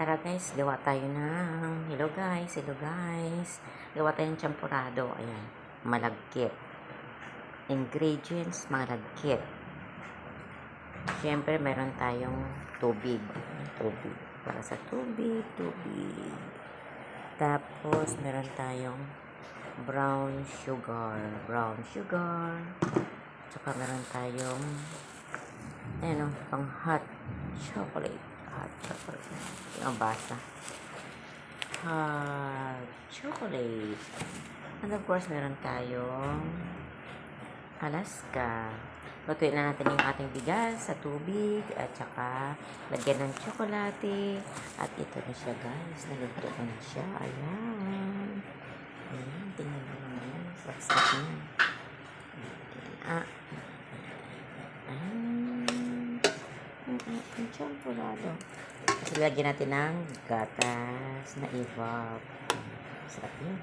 Tara guys, gawa tayo ng, hello guys, gawa tayo ng champurado. Ayan, malagkit. Ingredients, malagkit. Siyempre, meron tayong tubig. Tubig. Para sa tubig. Tapos, meron tayong brown sugar. Tsaka meron tayong, ayan o, pang hot chocolate. Yung basa. Hot chocolate. And of course, meron tayong Alaska. Lutuin na natin yung ating bigas sa tubig at saka lagyan ng tsokolate. At ito na siya guys. Naluto ko na siya. Ayan. Ayan. Tingnan mo naman yan. Sarap niya. Ang champurado. Tapos lagyan natin ng gatas na evap. Sarap yun.